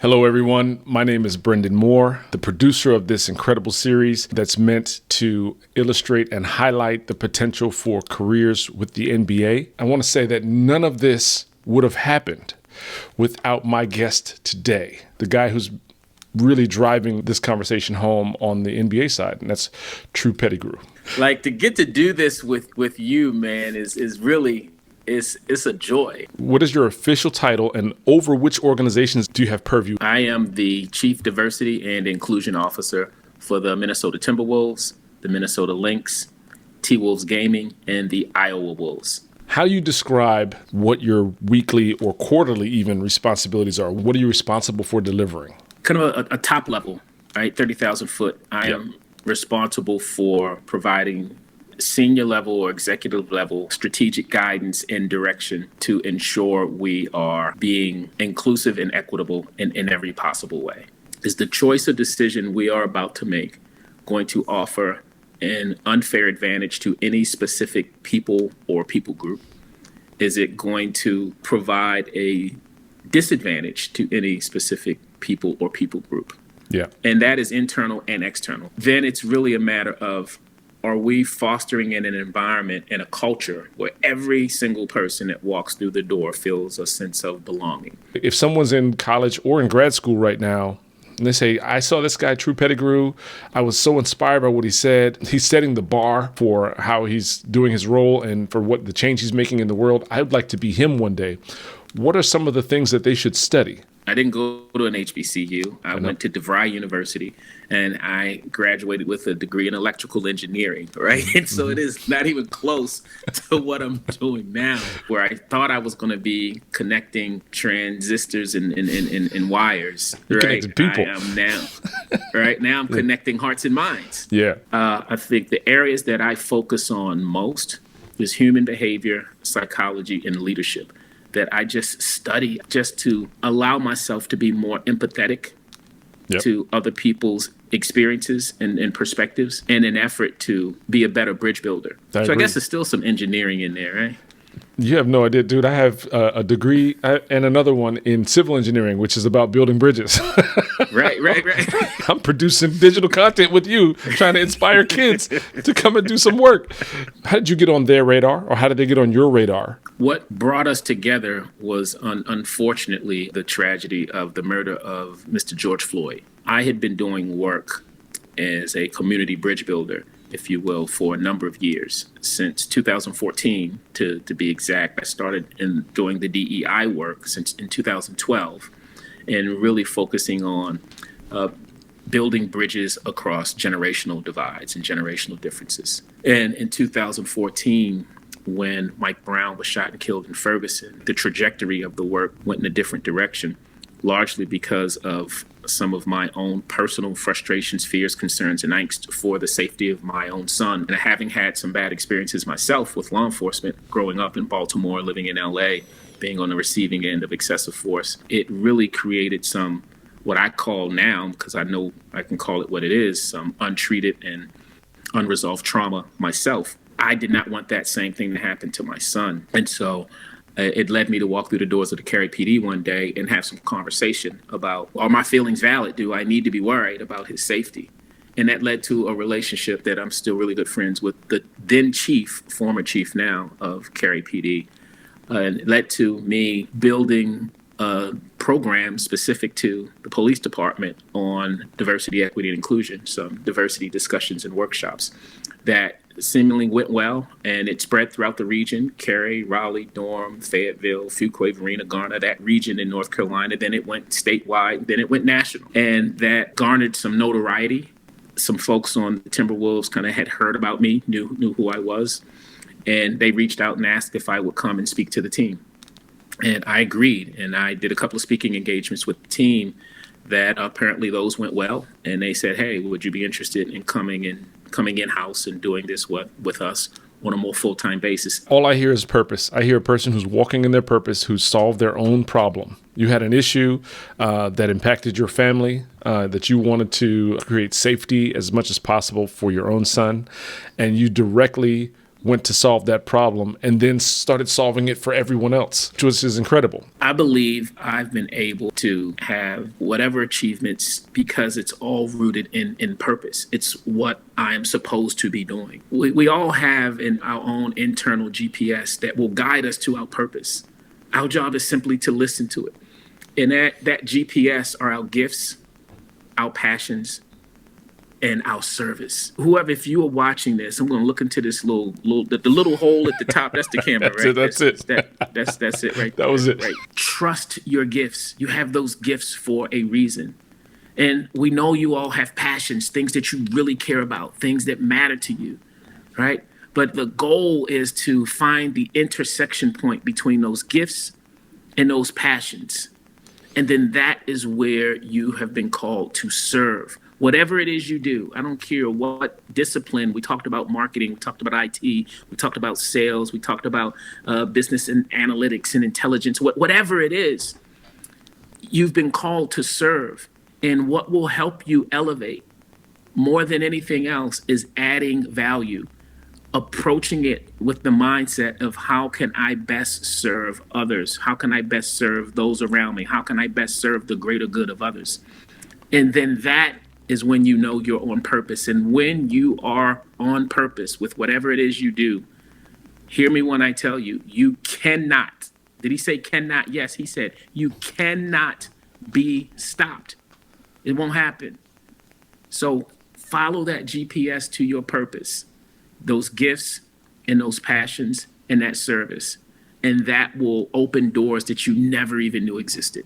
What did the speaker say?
Hello, everyone. My name is Brendan Moore, the producer of this incredible series that's meant to illustrate and highlight the potential for careers with the NBA. I want to say that none of this would have happened without my guest today, the guy who's really driving this conversation home on the NBA side, and that's Tru Pettigrew. Like, to get to do this with you, man, is really... It's a joy. What is your official title, and over which organizations do you have purview? I am the Chief Diversity and Inclusion Officer for the Minnesota Timberwolves, the Minnesota Lynx, T-Wolves Gaming, and the Iowa Wolves. How do you describe what your weekly or quarterly even responsibilities are? What are you responsible for delivering? Kind of a top level, right? 30,000 foot. I am responsible for providing senior level or executive level strategic guidance and direction to ensure we are being inclusive and equitable in every possible way. Is the choice or decision we are about to make going to offer an unfair advantage to any specific people or people group? Is it going to provide a disadvantage to any specific people or people group? Yeah. And that is internal and external. Then it's really a matter of, are we fostering in an environment and a culture where every single person that walks through the door feels a sense of belonging? If someone's in college or in grad school right now, and they say, I saw this guy, Tru Pettigrew, I was so inspired by what he said. He's setting the bar for how he's doing his role and for what the change he's making in the world. I'd like to be him one day. What are some of the things that they should study? I didn't go to an HBCU. I went to DeVry University, and I graduated with a degree in electrical engineering, right? And so it is not even close to what I'm doing now, where I thought I was going to be connecting transistors and wires. You're right? connecting people. I am now. Right now I'm connecting hearts and minds. Yeah. I think the areas that I focus on most is human behavior, psychology, and leadership, that I just study just to allow myself to be more empathetic to other people's experiences and perspectives in an effort to be a better bridge builder. I guess there's still some engineering in there, right? You have no idea, dude. I have a degree and another one in civil engineering, which is about building bridges. Right. I'm producing digital content with you, trying to inspire kids to come and do some work. How did you get on their radar, or how did they get on your radar? What brought us together was, unfortunately, the tragedy of the murder of Mr. George Floyd. I had been doing work as a community bridge builder, if you will, for a number of years. Since 2014, to be exact. I started doing the DEI work since in 2012, and really focusing on building bridges across generational divides and generational differences. And in 2014, when Mike Brown was shot and killed in Ferguson, the trajectory of the work went in a different direction, largely because of some of my own personal frustrations, fears, concerns, and angst for the safety of my own son. And having had some bad experiences myself with law enforcement, growing up in Baltimore, living in LA, being on the receiving end of excessive force, it really created some, what I call now, because I know I can call it what it is, some untreated and unresolved trauma myself. I did not want that same thing to happen to my son. And so it led me to walk through the doors of the Cary PD one day and have some conversation about, are my feelings valid? Do I need to be worried about his safety? And that led to a relationship that I'm still really good friends with the then chief, former chief now, of Cary PD. And it led to me building a program specific to the police department on diversity, equity, and inclusion, some diversity discussions and workshops that seemingly went well, and it spread throughout the region: Cary, Raleigh, Durham, Fayetteville, Fuquay, Varina, Garner, that region in North Carolina. Then it went statewide, then it went national. And that garnered some notoriety. Some folks on the Timberwolves kind of had heard about me, knew who I was, and they reached out and asked if I would come and speak to the team. And I agreed, and I did a couple of speaking engagements with the team that apparently those went well. And they said, hey, would you be interested in coming in-house and doing this with us on a more full-time basis? All I hear is purpose. I hear a person who's walking in their purpose, who's solved their own problem. You had an issue that impacted your family, that you wanted to create safety as much as possible for your own son, and you directly went to solve that problem and then started solving it for everyone else, which is incredible. I believe I've been able to have whatever achievements because it's all rooted in purpose. It's what I am supposed to be doing. We all have in our own internal GPS that will guide us to our purpose. Our job is simply to listen to it. And that GPS are our gifts, our passions, and our service. Whoever, if you are watching this, I'm going to look into this the little hole at the top. That's the camera, right? That's it. That's it, right? That was it. Right. Trust your gifts. You have those gifts for a reason. And we know you all have passions, things that you really care about, things that matter to you, right? But the goal is to find the intersection point between those gifts and those passions. And then that is where you have been called to serve. Whatever it is you do, I don't care what discipline. We talked about marketing, we talked about IT, we talked about sales, we talked about business and analytics and intelligence, whatever it is, you've been called to serve. And what will help you elevate more than anything else is adding value, approaching it with the mindset of how can I best serve others? How can I best serve those around me? How can I best serve the greater good of others? And then that is when you know you're on purpose. And when you are on purpose with whatever it is you do, hear me when I tell you, you cannot. Did he say cannot? Yes, he said you cannot be stopped. It won't happen. So follow that GPS to your purpose, those gifts and those passions and that service. And that will open doors that you never even knew existed.